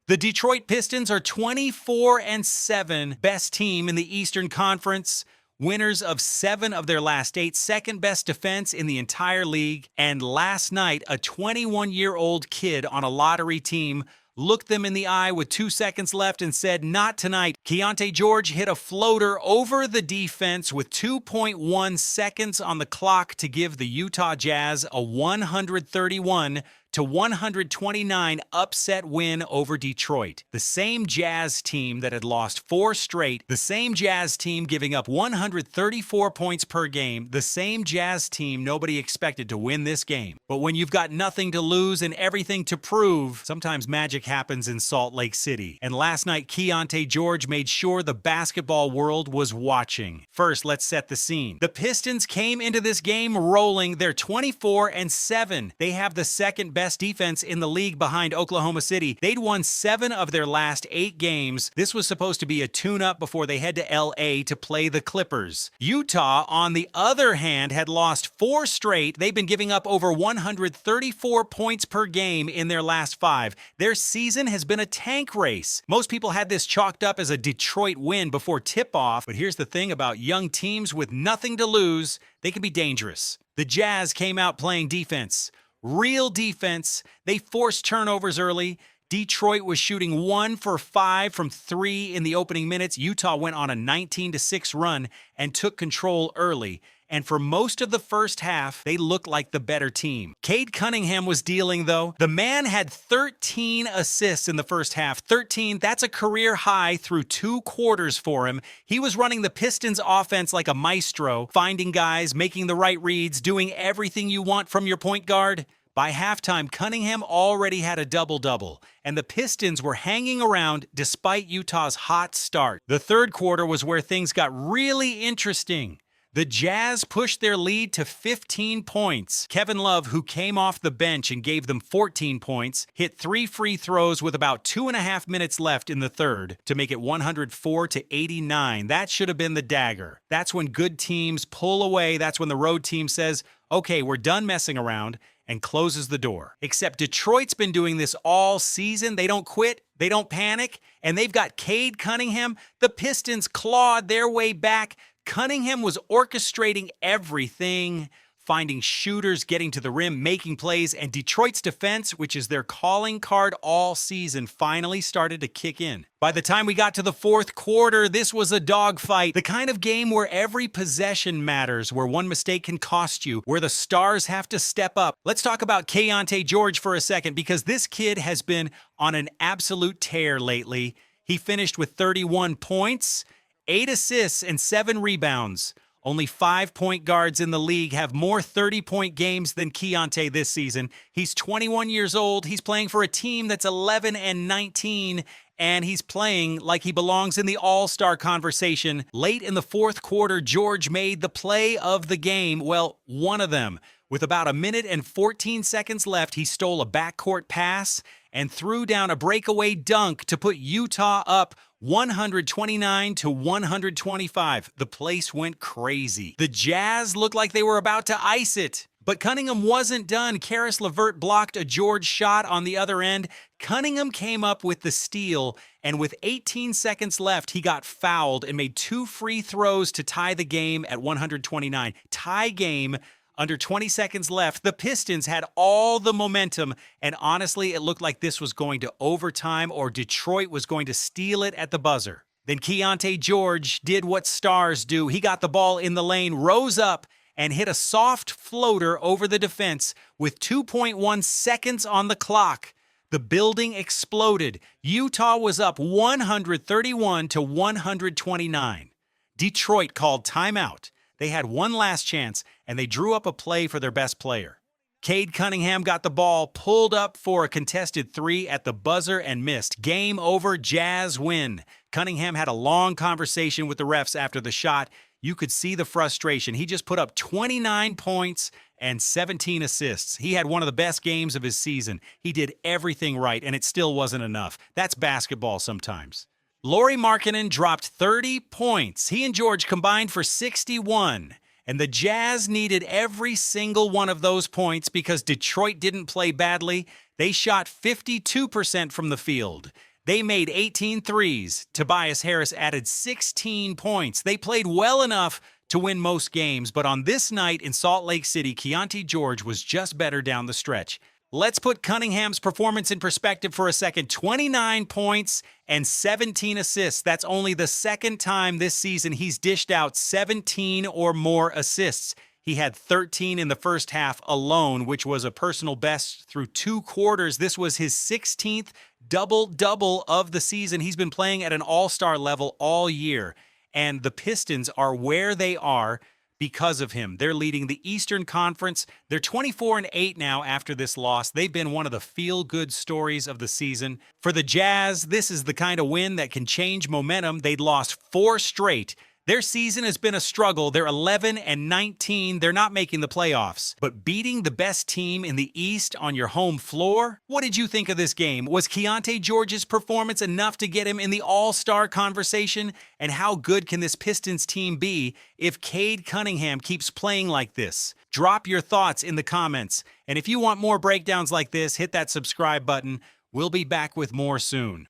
The Detroit Pistons are 24-7, best team in the Eastern Conference, winners of 7 of their last 8, second best defense in the entire league, and last night a 21-year-old kid on a lottery team looked them in the eye with 2 seconds left and said, "Not tonight." Keyonte George hit a floater over the defense with 2.1 seconds on the clock to give the Utah Jazz a 131-129 upset win over Detroit. The same Jazz team that had lost 4 straight, the same Jazz team giving up 134 points per game, the same Jazz team nobody expected to win this game. But when you've got nothing to lose and everything to prove, sometimes magic happens in Salt Lake City. And last night, Keyonte George made sure the basketball world was watching. First, let's set the scene. The Pistons came into this game rolling. They're 24-7. They have the second best defense in the league behind Oklahoma City. They'd won 7 of their last 8 games. This was supposed to be a tune-up before they head to LA to play the Clippers. Utah, on the other hand, had lost 4 straight. They've been giving up over 134 points per game in their last 5. Their season has been a tank race. Most people had this chalked up as a Detroit win before tip-off, but here's the thing about young teams with nothing to lose: they can be dangerous. The Jazz came out playing defense. Real defense. They forced turnovers early. Detroit was shooting 1 for 5 from 3 in the opening minutes. Utah went on a 19-6 run and took control early. And for most of the first half, they looked like the better team. Cade Cunningham was dealing, though. The man had 13 assists in the first half. 13, that's a career high through 2 quarters for him. He was running the Pistons offense like a maestro, finding guys, making the right reads, doing everything you want from your point guard. By halftime, Cunningham already had a double-double, and the Pistons were hanging around despite Utah's hot start. The third quarter was where things got really interesting. The Jazz pushed their lead to 15 points. Kevin Love, who came off the bench and gave them 14 points, hit 3 free throws with about 2.5 minutes left in the third to make it 104-89. That should have been the dagger. That's when good teams pull away. That's when the road team says, "Okay, we're done messing around," and closes the door. Except Detroit's been doing this all season. They don't quit, they don't panic, and they've got Cade Cunningham. The Pistons clawed their way back. Cunningham was orchestrating everything, finding shooters, getting to the rim, making plays, and Detroit's defense, which is their calling card all season, finally started to kick in. By the time we got to the fourth quarter, this was a dogfight, the kind of game where every possession matters, where one mistake can cost you, where the stars have to step up. Let's talk about Keyonte George for a second, because this kid has been on an absolute tear lately. He finished with 31 points, 8 assists, and 7 rebounds. Only 5 point guards in the league have more 30-point games than Keyonte this season. He's 21 years old. He's playing for a team that's 11-19, and he's playing like he belongs in the all-star conversation. Late in the fourth quarter, George made the play of the game. Well, one of them. With about 1 minute and 14 seconds left, he stole a backcourt pass and threw down a breakaway dunk to put Utah up 129-125. The place went crazy. The Jazz looked like they were about to ice it. But Cunningham wasn't done. Karis LeVert blocked a George shot on the other end. Cunningham came up with the steal, and with 18 seconds left, he got fouled and made 2 free throws to tie the game at 129. Tie game. Under 20 seconds left, the Pistons had all the momentum, and honestly, it looked like this was going to overtime or Detroit was going to steal it at the buzzer. Then Keyonte George did what stars do. He got the ball in the lane, rose up, and hit a soft floater over the defense with 2.1 seconds on the clock. The building exploded. Utah was up 131-129. Detroit called timeout. They had one last chance, and they drew up a play for their best player. Cade Cunningham got the ball, pulled up for a contested 3 at the buzzer and missed. Game over, Jazz win. Cunningham had a long conversation with the refs after the shot. You could see the frustration. He just put up 29 points and 17 assists. He had one of the best games of his season. He did everything right, and it still wasn't enough. That's basketball sometimes. Lauri Markkanen dropped 30 points. He and George combined for 61. And the Jazz needed every single one of those points because Detroit didn't play badly. They shot 52% from the field. They made 18 threes. Tobias Harris added 16 points. They played well enough to win most games, but on this night in Salt Lake City, Keyonte George was just better down the stretch. Let's put Cunningham's performance in perspective for a second. 29 points and 17 assists. That's only the second time this season he's dished out 17 or more assists. He had 13 in the first half alone, which was a personal best through 2 quarters. This was his 16th double-double of the season. He's been playing at an all-star level all year, and the Pistons are where they are because of him. They're leading the Eastern Conference. They're 24-8 now after this loss. They've been one of the feel-good stories of the season. For the Jazz, this is the kind of win that can change momentum. They'd lost 4 straight. Their season has been a struggle. They're 11-19. They're not making the playoffs. But beating the best team in the East on your home floor? What did you think of this game? Was Keyonte George's performance enough to get him in the all-star conversation? And how good can this Pistons team be if Cade Cunningham keeps playing like this? Drop your thoughts in the comments. And if you want more breakdowns like this, hit that subscribe button. We'll be back with more soon.